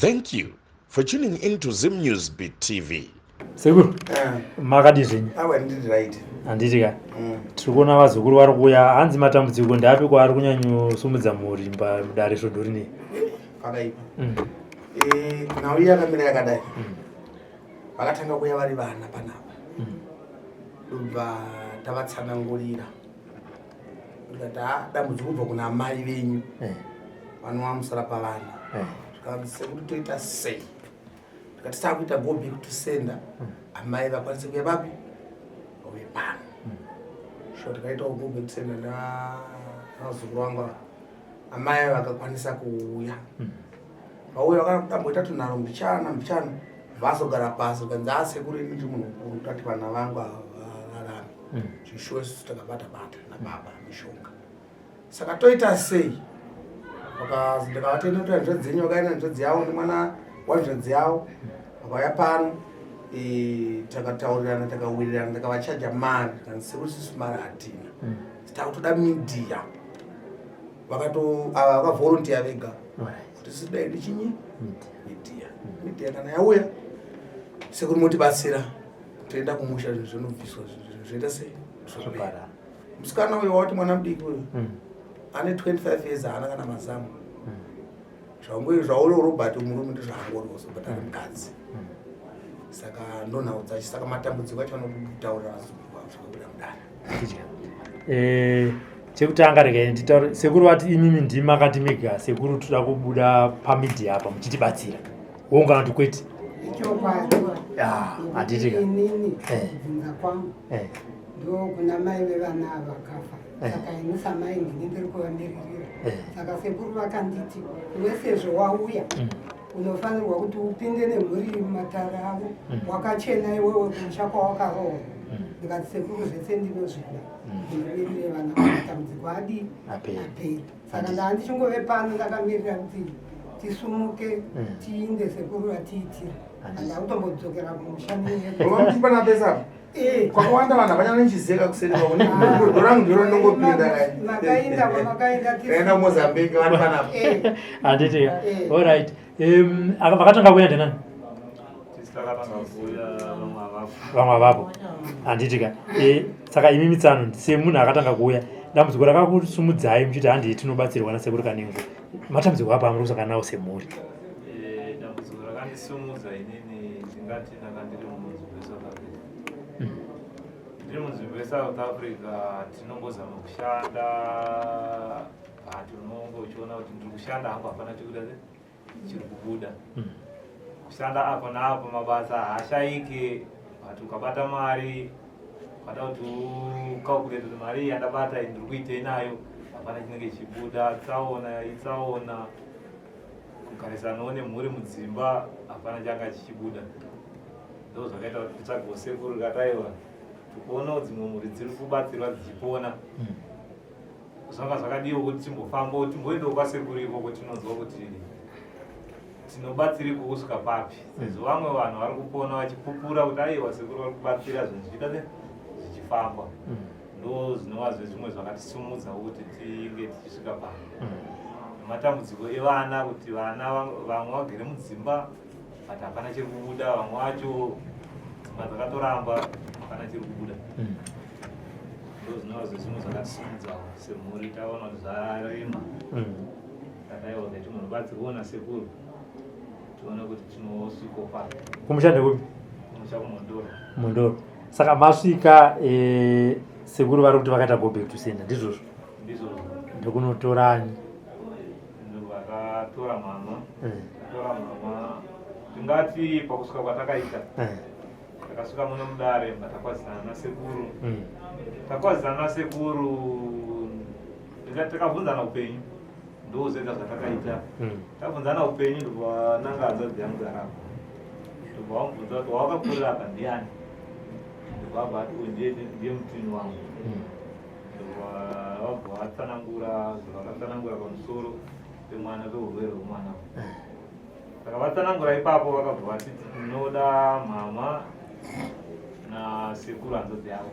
Thank you for tuning into Zim News Beat TV. Sekuru makadi zvenyu awa ndiri right handiti ka tiri kuona vazukuru vari kuuya hanzi matambudziko ndapi kwaari kunyanyosumudza mhuri mudare svodhori nei pakaipa nhau iyi yakamira yakadai vakatanga kuuya vari vana panapa ndobva tavatsanangurira tikati dambudziko kubva kuna mai venyu vanovamusara pavana zvikanzi sekuti toita sei tikati taakuita go back to sender amai vakwanise kuya vapi vauye pano so tikaitawo go back to sender navazukuru vanga amai vakakwanisa kuuya vauya vakamboita tunharo mbichana vazogara pasi ukanzi asekuru ini ndi munhu mukuru tati vana vangu vararame zvishuwe susu takabata-bata nababa mishonga saka toita sei ndikavatenda kuti hanzvadzi yenyu vakaenda hanzvadzi yavo nemwana wanzvadzi yavo vakauya pano takataurirana takawirirana takavachaja mari tikanzi sekuru susu mari hatina takutoda midhiya vakavholontiya vega kuti sidai ndichinyi midhiya kana yauya sekuru motibatsira toenda kumusha zvinobviswa zvoita sei zvopera musikana uyo wati mwana mudiki uyo ane 25 years haana kana mazamu zvauri robert murume ndizvaangorioso but ari mukadzi saka ndonhau dzacho saka matambudziko acho anotaurira vazukuru zvakabuda mudare chekutanga rega nditaure sekuru vati imimi ndimi makati mega sekuru toda kubuda pamidhi apa muchitibatsira woungana kuti kwete handitika kubvunza kwangu ndo kuna mai vevana vakafa saka ini samai ndini ndiri kuvamiririra saka sekuru vakanditi iwe sezvo wauya unofanirwa kuti upinde nemhuri mumatara avo wakachena iwewe kumusha kwawakarohwa ndikati sekuru zvese ndinozvida ndinomirire vana matambudziko adi aperi saka ndaa ndichingove pano ndakamirira kuti tisumuke tiinde sekuru atiitira andautombodzokera kumushanipana pesa kwakawanda vanhu havanyana nichizeka kuseri dorangu ndiro ndinongopindaenda mozambique vari panapa handitika allright vakatanga kuya ndenani vamwe avapo handitika saka imi mitsano semunhu akatanga kuuya dambudziko rakakusumudzai muchiti handii tinobatsirwa nasekuru kanengo matambudziko apa amuri kusaka nawo semhuri dambudziko rakandisumudza inini ndingati ndanga ndiri munzvimbo yeSouth Africa ndiri munzvimbo yeSouth Africa tinongozama kushanda unonge uchiona kuti ndiri kushanda hangu hapana chikuda chiri kubuda kushanda apo naapo mabasa haashaike but ukabata mari ukada kuti ukalkulate kuti mari yandabata ndiri kuitei nayo hapana chinenge chichibuda tsaona kugarisanawo nemhuri mudzimba hapana changa chichibuda ndo zvakaita kuti titsvagewo sekuru kataiwa tikuonawo dzimwe mhuri dziri kubatsirwa dzichipona zvanga zvakadiwo kuti timbofambawo timboendawo kwasekuru ikoko tinonzwa kuti tinobatsiriko kusvika papi sezvo vamwe vanhu vari kupona vachipupura kuti aiwa sekuru vari kubatsira zvinhu zvichida zvichifamba ndo zvinova zvezvimwe zvakatisumudzawo kuti tinge tichisvika pano matambudziko evana kuti vana vamwe vagere mudzimba but hapana chiri kubuda vamwe vacho dzimba dzakatoramba hapana chiri kubuda ndo zvinova zvezvimwe zvakatisumudzawo semhuri taona kuti zvarema kataiwa kuti tinobatsirwa nasekuru tiona kuti tinosviko pano kumushande kupi kumusha kumondoro mondoro saka masvika sekuru vari kuti vakaita go back to sender ndizvozvo ndizvozvo ndokunotorani vakatora mama tingati pakusvika kwatakaita takasvika muno mudare takwazisana nasekuru takabvunzana upenyu ndozoita zvatakaita tabvunzana upenyu ndobva nanga hanzvadzi yangu dzarapa ndobva wamubvunza kuti wawakakurira apa ndiani ndobva abva ati ndiye mutini wangu ndobva wabva vatsanangura zvavakatsanangura pamusoro pemwana peurwere hwemwana saka vatsanangura ipapo vakabva vatiti tinoda mama nasekuru hanzvadzi yavo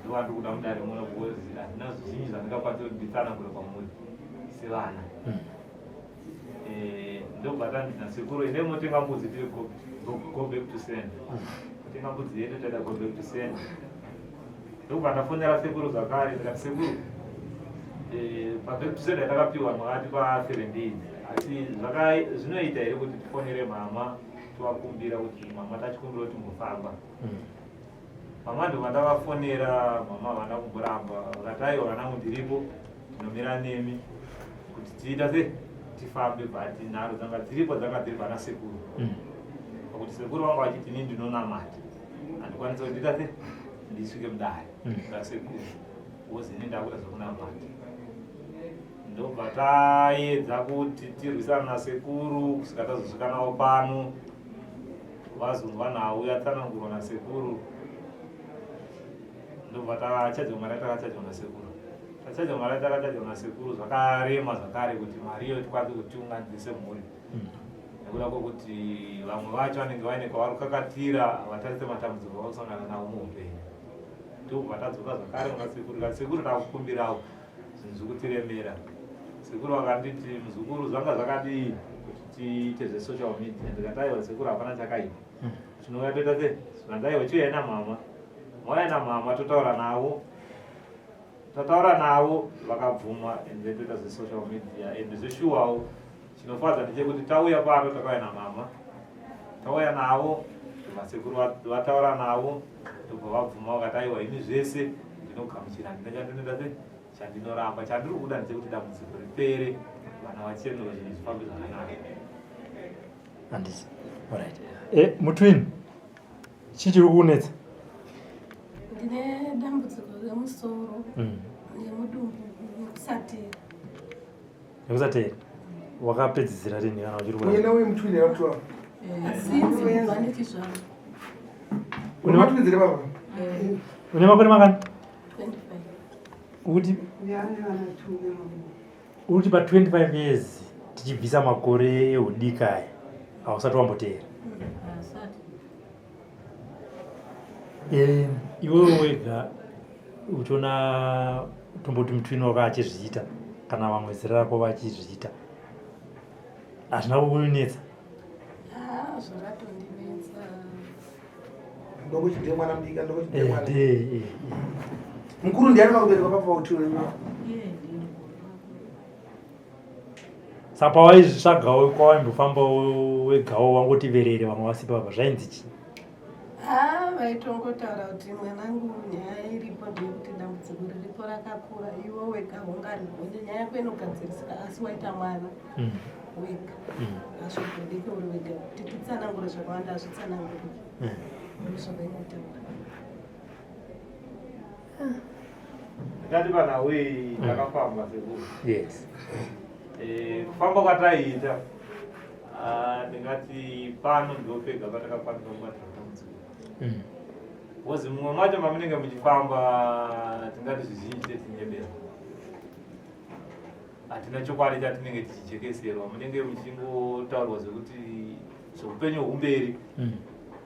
ndovandiri kuda mudare muno because handina zvizhinji zvandingakwanisa kuti nditsanangure pamuri sevana ndobva nasekuru ine motenga mbudzi tiri go back to send kutenga mbudzi yedu taida go back to send ndobva ndafonera sekuru zvakare ndikati sekuru paback to send yatakapiwa mwakati pa7 days asi zvinoita here kuti tifonere mama tivakumbira kuti mama tachikumbira kuti mufamba mama ndo vandavafonera mama havana kumboramba vakati aiwa vanangu ndiripo tinomira nemi kuti tiita se tifambe bhati nharo dzanga dziripo dzanga dziri pana sekuru pakuti sekuru vanga vachiti ini ndinonamata handikwanisa kundiita se ndisvike mudare rasekuru wozini ndakuda zvokunamata ndobva taedza kuti tirwisana nasekuru kusvika tazosvika navo pano vazonwa nhau yatsanangurwa nasekuru ndobva takachadzwa mari yatakachadzwa nasekuru tachadzwa mari yatakachadzwa nasekuru zvakarema zvakare kuti mariyo tikwanise kuti tiunganidzise mhuri nekuda kwokuti vamwe vacho vanenge vaine kwavari kukakatira havatarise matambudziko vakusangana navo muupenyu ndobva tadzoka zvakare kuna sekuru kati sekuru takukumbirawo zvinhu zviri kutiremera sekuru vakanditi muzukuru zvanga zvakadii kuti tiite zvesocial media ndikataiwa sekuru hapana chakaipa chinouya toita se zvandaiwa chiuyai namama mauya namama totaura navo vakabvuma ende toita zvesocial media ende zveshuwawo chinofadza ndechekuti tauya pano takauya namama tauya navo vasekuru vataura navo ndobva vabvuma vakati aiwa ini zvese ndinogamuchira ndinochandinoita se chandinoramba chandiri kuda ndechekuti dambudziko ripere vana vachenura zvinhu zvifambe zvakanaka handisi alright mutwini chichiri kunetsa ndine dambudziko remusoro nemudumbu nekusatera wakapedzisira rini kana uchiri uina uye mutwini yakutora asinzivaniki zvavo unematunizire baba une makore makani 25 kuti Ndiani vanatume uri pa 25 years tichibvisa makore eudika aya hausati wamboteera iwewe wega uchiona tomboti mutwini wako achizviita kana vamwe zera rako vachizviita hazvina kukunetsa zvakatondinetsa ndokuchite mwana mudika ndokuchite mwana mukuru ndiani vakubereka papa utiro saka pawaizvitsvagawo kwawaimbofamba wegawo wangotiverere vamwe vasipa baba zvainzi chii vaitongotaura kuti mwanangu nyaya iripo ndeyekuti dambudziko riripo rakakura iwo wega ungaripo ende nyaya yako inogadzirisika asi waita mwana wega azvigondeke uri wega kuti titsanangure zvakawanda azvitsanangure zvavainotaura ndati panawei takafamba sekuru yes kufamba kwataiita ndingati pano ndopega patakakwanisa kubatira dambudziko bhozi mumwe macho mamunenge muchifamba tingati zvizhinji tetinyebera hatina chokwadi chatinenge tichichekeserwa munenge muchingotaurirwa zvekuti zveupenyu hwekumberi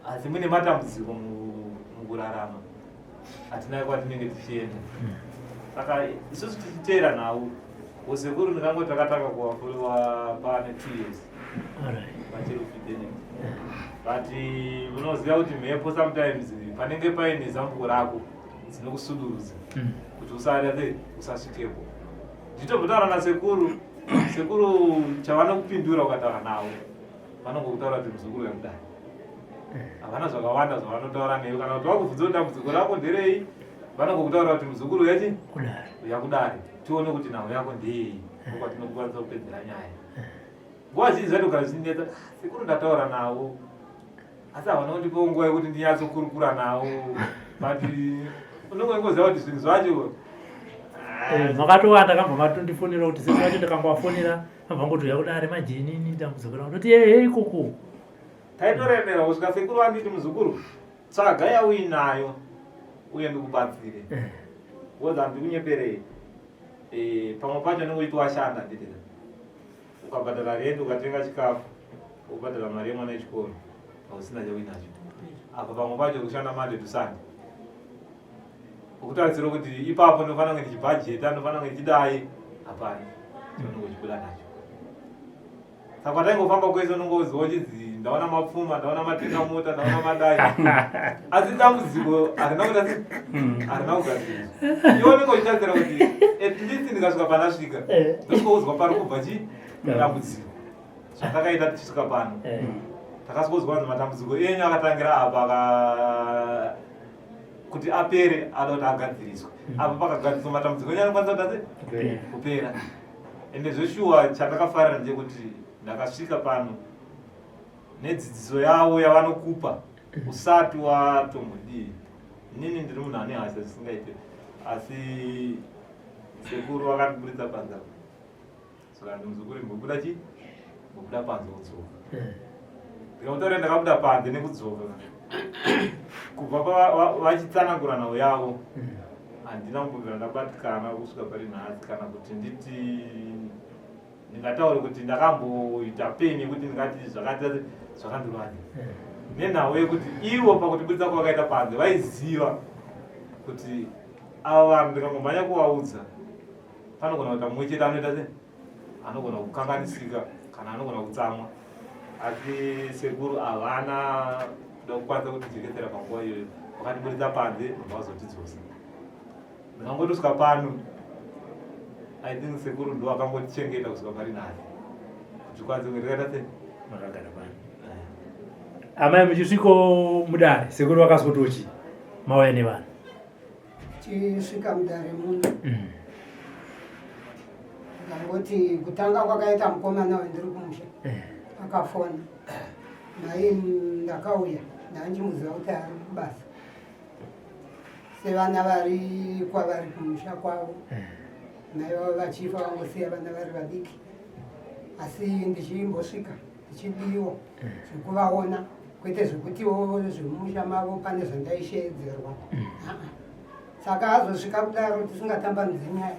asi mune matambudziko mukurarama hatina kwatinenge tichienda saka isusu tichiteera nhau usekuru ndikangoti takatanga kuwafuriwa pane 2 years vachiri kufidelity but munoziva kuti mhepo sometimes panenge paine zambuko rako dzinokusudurudza kuti usaadate usasvikepo nditobvotaura nasekuru sekuru chavanokupindura ukataura navo vanongokutaura kuti muzukuru yakudai havana zvakawanda zvavanotaura newe kana kuti vakubvudza kuti dambudziko rako nderei vanongokutaura kuti muzukuru yachi yakudai tione kuti nhau yako ndei okwatinokwanisa kupedzera nyaya nguva zhinji zvaiti ukazvinetsa sekuru ndataura navo asi havana kundipewo nguva yekuti ndinyatsokurukura navo but unongoziva kuti zvinhu zvacho makatowanda kambva matondifonera kuti sekuru vacho ndakambovafonera ambva ngoti yakudare majenini dambudziko ravo ndoti hehe ikoko taitoremera kusvika sekuru vanditi muzukuru tsvaga yauinayo uye ndikubatsire woza ndikunyeperei pamwe pacho nekuiti washanda nditira ukabhadhara renti ukatenga chikafu ukabhadhara mari yemwana yechikoro hausina chauinacho apa pamwe pacho kushanda Monday to Sunday ukutarisira kuti ipapo ndinofanira kunge ndichibhajeta ndinofanira kunge ndichidai hapana chinongochibuda nacho saka taingofamba kwese unongoziva uchidzi ndaona mapfuma, ndaona matenga mota, ndaona madai. Asi dambudziko harina kugadziriswa. Ioneko ichadzira kuti at least ndikasvika pandasvika ndosvikouzwa pari kubva dambudziko zvatakaita tichisvika pano. Takasvikouzwa kuti matambudziko enyu akatangira apa kuti apere ada kuti agadziriswa. Apa pakagadziriswa matambudziko enyu anokwanisa kuti kupera. Ende zveshuwa chandakafarira ndechekuti ndakasvika pano nedzidziso yavo yavanokupa usati watombodii. Inini ndiri munhu ane hasha zvisingaite, asi sekuru vakandiburitsa panze. Saka ndimuzukuru mbobuda chii? Mbobuda panze kudzoka. Ndikamutaurira ndakabuda panze nekudzoka. Kubva vachitsanangura nhau yavo handina kumbobvira ndabatikana kusvika pari nhasi kana kuti nditi ndingataure kuti ndakamboita peni yekuti ndingati zvakati zvakandirwadza. Nenhau yekuti ivo pakutibudisa kwavakaita panze vaiziva kuti ava vanhu ndikangomhanya kuvaudza panogona kuita mumwe chete anoita sei, anogona kukanganisika kana anogona kutsamwa. Asi sekuru havana kuda kukwanisa kutijekesera panguva iyoyo, vakatibudisa panze vazotidzosa. Ndikangotosvika pano I think sekuru ndo akangotichengeta kusvika pari nhasi kuti kwanze kureketa sei makagara pano. Amai muchisviko mudare sekuru vakazotochi mauya nevanhu chisvika mudare muno ndangoti kutanga kwakaita mukomana wendiri kumusha akafona mai ndakauya ndanjimuziva kuti ari kubasa sevana vari kwavari kumusha kwavo mai vavo vachifa vangosiya vana vari vadiki. Asi ndichimbosvika ndichidiwa zvekuvaona kwete zvekutiwo zvemusha mavo pane zvandaishedzerwa. Saka azosvika kudaro tisingatambanudzi nyaya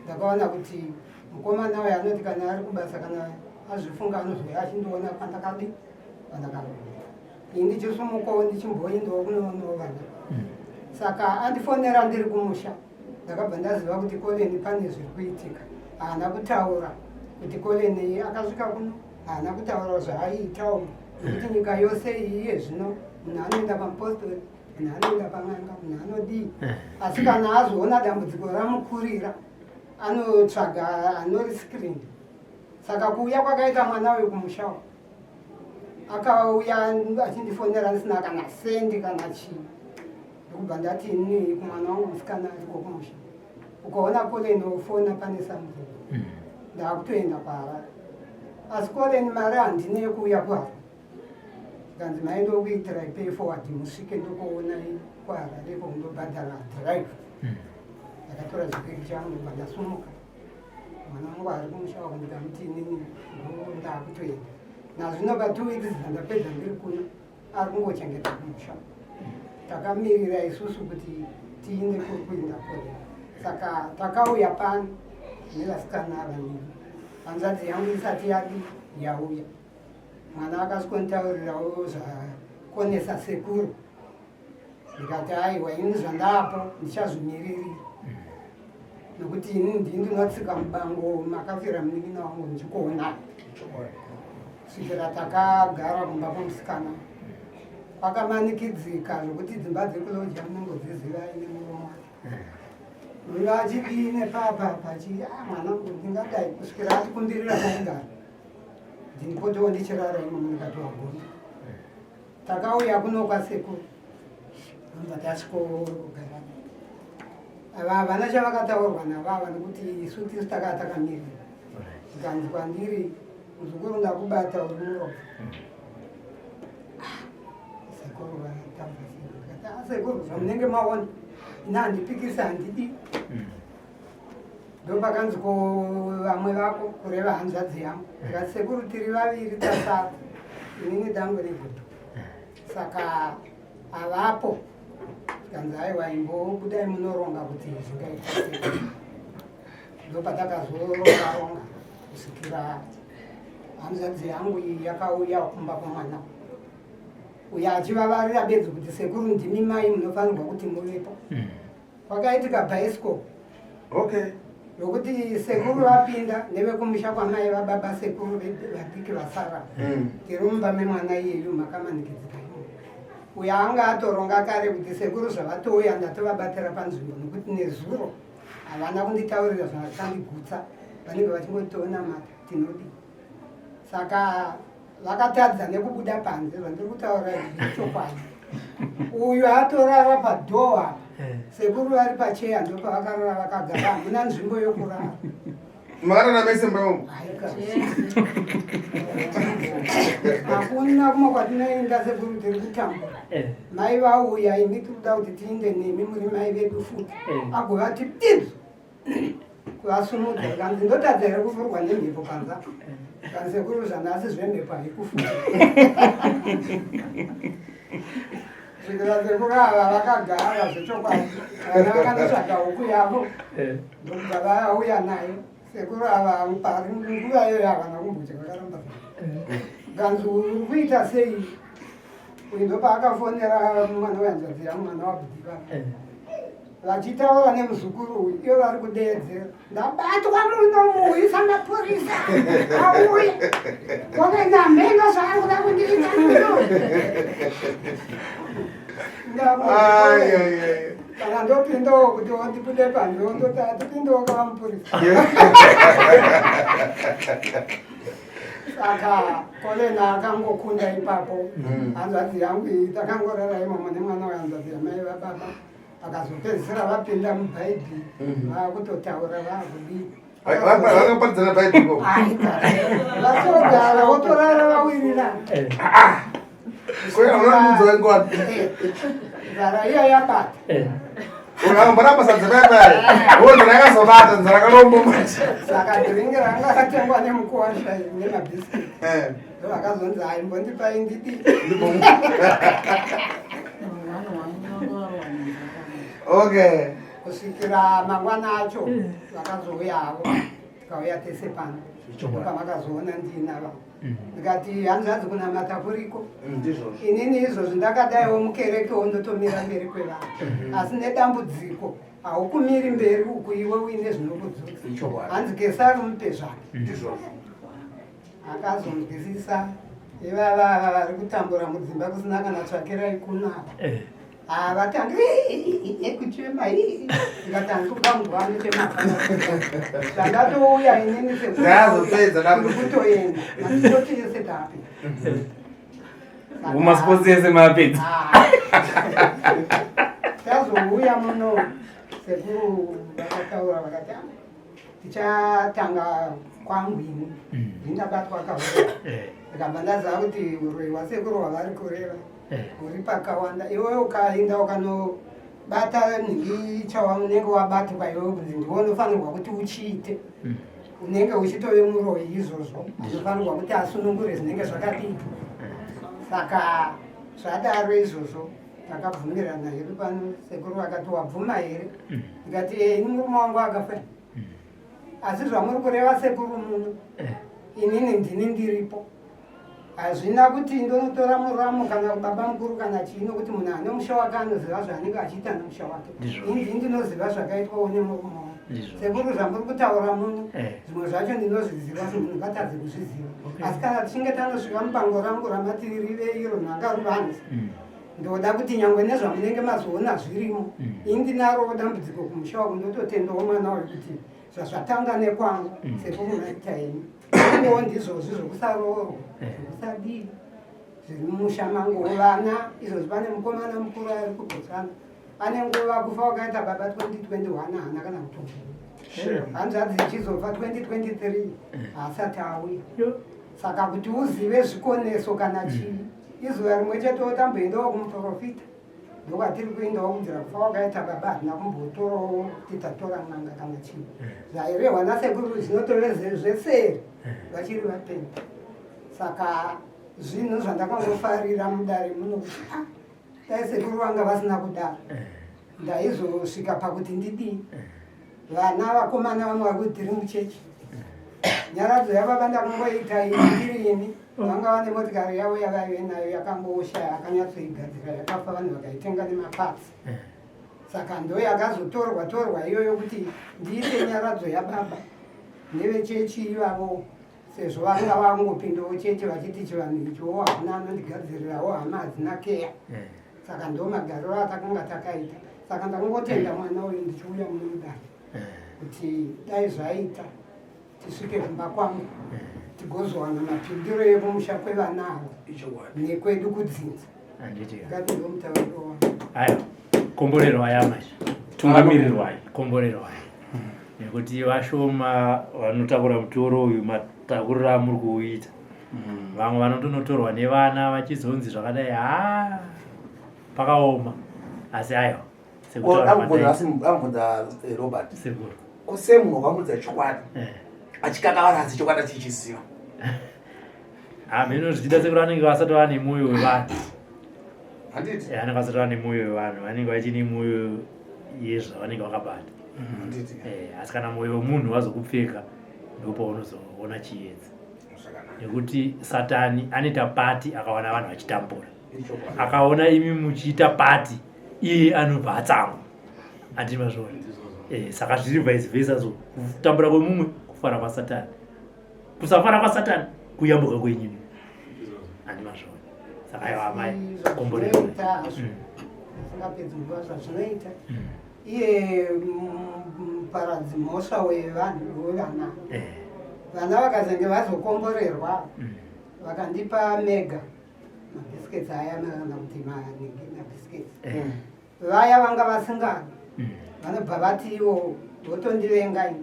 ndakaona kuti mukomana uyo anoti kana ari kubasa kana azvifunga anozoya achindiona pandakadi pandakaro ndichisumukawo ndichimboendawo kunoonawo vana. Saka andifonera ndiri kumusha ndakabva ndaziva kuti Koleni pane zviri kuitika. Haana kutaura kuti Koleni akasvika kuno, haana kutaura zvaaiitawo nekuti nyika yose iye zvino munhu anoenda pamupostori, munhu anoenda pang'anga, munhu anodii. Asi kana azoona dambudziko ramukurira anotsvaga anoriskirini. Saka kuuya kwakaita mwana uyu kumushawo akauya achindifonera ndisina kana sendi kana chii. Ndokubva ndati inini kumwana wangu musikana ariko kumusha. Ukaona Koleni ofona pane something ndakutoenda kwaHarare. Asi Koleni mari handine yekuuya kuHarare. Ndikanzi maindokuitira pay forward musvike ndokuona kuHarare kundobhadhara drive. Ndakatora chipiri changu ndobva ndasumuka. Mwana wangu ari kumusha wako ndikamuti inini ndakutoenda. Nazvino pa 2 weeks ndapedza ndiri kuno ari kungochengeta kumusha. Takamirira isusu kuti tiinde kuri kuenda Koleni. Saka takauya pano nevasikana vaviri. Hanzvadzi yangu isati yauya. Mwana akasvikotaurirawo zvakonesa sekuru. Ndikati aiwa ini zvandapo ndichazvimiriri. Nokuti ini ndinotsika mubango makafira munin'ina wangu ndichikuona. Svikira takagara kumba kwomusikana. Kwakamanikidzika zvokuti dzimba dzekuloja munongodziziva ine muromo. Muna achidii nepapa achiti mwanangu ndingadai kusvikira atikumbirira kwakugara. Ndinipotewo ndichirara imomo ndikati wagona. Takauya kuno kwasekuru. Ndobva tasvikogara. Ava havana chavakataurwa navava nekuti isu tisu takanga takamirira. Ndikanzi kwandiri muzukuru ndakubata uri muromo. Sekuru vakatamba sekuru zvamunenge maona ina handipikisa handidi. Ndopakanzi ko vamwe vako kureva hanzvadzi yangu. Ndikati sekuru tiri vaviri tasara inini dangu regutu. Saka havapo. Ndikanzi aiwa imbobudai munoronga kuti zvingaita sei. Ndopatakazoronga kusvikira hanzvadzi yangu iyi yakauya kumba kwamwana. Uya achivavarira bedzi kuti sekuru ndimi mai munofanirwa kuti muvepo. Kwakaitika bhaisiko. Okay. Yokuti sekuru vapinda nevekumusha kwamai vababa sekuru vadiki vasara tirumba memwana iyeyu makamanikidzika uyo anga atoronga kare kuti sekuru zvavatouya ndatovabatira panzvimbo nokuti nezuro havana kunditaurira zvavakandigutsa vanenge vachingotiona mata tinodi saka vakatadza nekubuda panze zvandiri kutaura chokwadi uyu atorara padhoa sekuru vari pacheya ndopavakarara vakagara hamuna nzvimbo yokurara makarara mese mbayo hakuna kuma kwatinoenda sekuru tiri kutambura mai vauya imi tikuda kuti tiinde nemi muri mai vedu futi agovati tidzo kuvasumudza kanzi ndotadza here kufurwa nemhepo panza kanzi sekuru zvanasi zvemhepo haikufuta zvikira sekuru ava vakagara zvechokwadi vana vakanotsvaga huku yavo ndobva vauya nayo sekuru ava pari nguva iyoyo havana kumbudya vakaramba kanzi uri kuita sei uyu ndopaakafonera mwana wehanzvadzi yangu mwana wabhudika vachitaura nemuzukuru uyu iyo vari kudeedzera ndabatwa munomuuyisa mapurisa auya kokenamhenga zvaari kuda kundiita kana ndopindawo kuti ondibude panze ondoti atipindawo kava mupurisa saka kolena akangokunda ipapo hanzvadzi yangu iyi takangorara imomo nemwana wehanzvadzi yamai vababa akazopedzisira vapinda mubhaibheri vakutotaura vakudii vakaparidzana bhaibheri vasogara votorara vawirirana nzara iya yabata mbarabasadza baibai wonzara yakazobata nzara kalombo saka ndiringira anga akatengwa nemukuwashai nemabhisikiti ndovakazonzi hai mbondipai ndidi okay kusvikira mangwana acho vakazouyawo tikauya tese pano pamakazoona ndinava ndikati hanzvadzi kunamata kuriko inini izvozvi ndakadaiwo mukerekewo ndotomira mberi kwevanhu asi nedambudziko haukumiri mberi uku iwe uine zvinokudzutsa hanzi kesari mupe zvake akazonzwisisa ivava vari kutambura mudzimba kusina kana tsvakirai kunava vatangi ekuchema ndikati kukamugwani chemafana zvandatouya inini sekuri kutoenda masipoti ese tapi mumasipoti ese mapedza tazouya muno sekuru vakataura vakati tichatanga kwangwini ndindabatwa kahura ndikabva ndaziva kuti uroi hwasekuru hwavari kureva uri pakawanda iwe ukaenda ukanobata nhindi chaunenge wabatwa iwe kunzi ndiwe unofanirwa kuti uchiite unenge uchitove muroi izvozvo unofanirwa kuti asunungure zvinenge zvakadii saka zvadaro izvozvo takabvumirana hedu pano sekuru akati wabvuma here ndikati ini murume wangu akafa asi zvamuri kureva sekuru muno inini ndini ndiripo hazvina kuti ndonotora muramu kana baba mukuru kana chii nokuti munhu ane musha wake anoziva zvaanenge achiita nemusha wake indi ndinoziva zvakaitwawo nemurume wangu sekuru zvamuri kutaura muno zvimwe zvacho ndinozviziva kuti munhu ngatadze kuzviziva asi kana tichinge tanosvika mupango rangu ramati rive iro nhanga ruvanzi ndoda kuti nyangwe nezvamunenge mazoona zvirimo indinarowo dambudziko kumusha wako ndototendawo mwana wayo kuti zvazvatanga nekwangu sekuru naita ini ngo ndizvozvi zvokusaroorwa zvokusadii zviri mumusha mangu vana izvozvi pane mukomana mukuru ari kugotsana ane nguva kufa wakaita baba 2021 haana kana kutongo hanzvadzi ichizofa 2023 haasati auya saka kuti uzive zvikoneso kana chii izuva rimwe chete wotamboendawo kumuprofita ndokwatiri kuendawo kunzira kufa wakaita baba hatina kumbotorawo titatora n'anga kana chii zvairehwa nasekuru zvinotove zveseri vachiri vapenga saka zvinhu zvandakangofarira mudare muno kuti dai sekuru vanga vasina kudaro ndaizosvika pakuti ndidii vana vakomana vamwe vari kuti tiri muchechi nyaradzo yababa ndakangoita iri ini vanga vane motikari yavo yavaive nayo yakamboshaya yakanyatsoigadzira yakafa vanhu vakaitenga nemapatsi saka ndo yakazotorwa iyoyo kuti ndiite nyaradzo yababa nevechechi ivavo sezvo vanga vangopindawo chechi vachiti chivanhu ichowo hakuna anondigadzirirawo hama hadzina keya saka ndo magariro atakanga takaita saka ndakangotenda mwana uyu ndichiuya muno mudare kuti dai zvaita tisvike kumba kwangu tigozowana mapindiro ekumusha kwevana avo nekwedu kudzinza ngati ndo mutauriro wangu. Haya, komborero aya masha tungamirirwa aya komborero aya nekuti vashoma vanotakura mutoro uyu matakuriro amuri kuuita vamwe vanotonotorwa nevana vachizonzi zvakadai pakaoma asi aiwa amubvunza Robert sekuru kusemunhu wakamudza chokwadi achikakavara asi chokwadi achichiziva mhino zvichida sekuru vanenge vasati vane mwoyo wevanhu handiti anenge vasati vane mwoyo wevanhu vanenge vachine mwoyo yezvavanenge vakabata asi kana mwoyo wemunhu wazokupfeka ndopaunozoona chiedza nekuti Satani anoita pati akaona vanhu vachitambura akaona imi muchiita pati iye anobva atsamwa handiti mazvona saka zviri vice versa so kutambura kwemumwe kufara kwaSatani kusafara kwaSatani kuyambuka kwenyini handiti mazvona saka aiwa amai komborero singapedzi nguva zvazvinoita iye muparadzi mhosva wevana vana vakazenge vazokomborerwa vakandipa mega mabhisiketsi aya kana kuti mabhisiketsi vaya vanga vasingani vanobva vati ivo votondivengai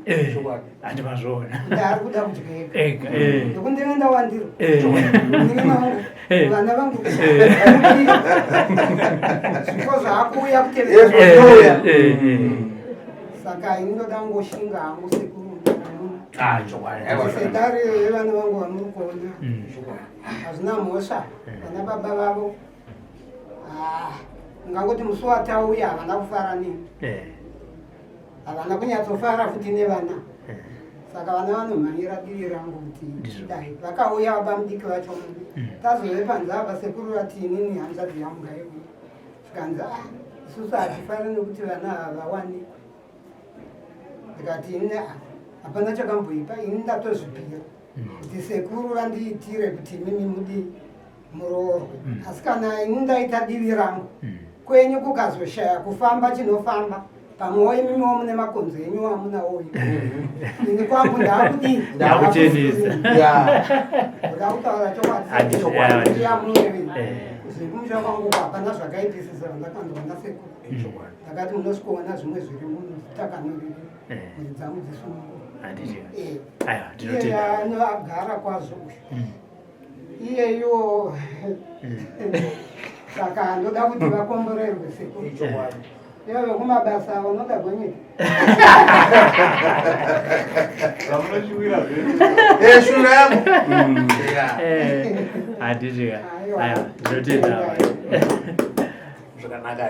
handi mazvona kuti ari kuda kudya ega ndokundinenda wandiro vana vangu zvipo zvaakuuya kutevera saka indoda ngoshinga hangu sekuru sedare vevana vangu vamuri kuona hazvina mhosva vana baba vavo ngangoti musi watauya havana kufara nini havana kunyatsofara futi nevana saka vana vanomhanyira divi rangu kuti dai vakauya baba mudiki vacho tazove panzava sekuru vati inini hanzvadzi yangu ngaiuya zvikanzi isusu hatifari nekuti vana havawanikwa ndikati ini hapana chakamboipa ini ndatozvipira kuti sekuru vandiitire kuti mimi mudi muroorwe asi kana ini ndaita divi rangu kwenyu kukazoshaya kufamba chinofamba pamwewo imimiwo mune makonzo enyu amunawoyo ini kwangu ndaakudii ndakuchenesa ndakutaura chokwadiyamunorevi zvekumusha kwangu hapana zvakaipisisa vandakandoona sekuru ndakati munosikuona zvimwe zviri muno zitakanorivi mwiri dzangu dzisunungura anoagara kwazvo iyeyo saka ndoda kuti vakomborerwe sekuru ivo vekumabasa vanoda gonyika shura yangu handizvika ndinotenda zvakanaka.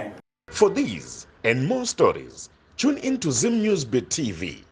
For these and more stories, tune into Zim News Bit TV.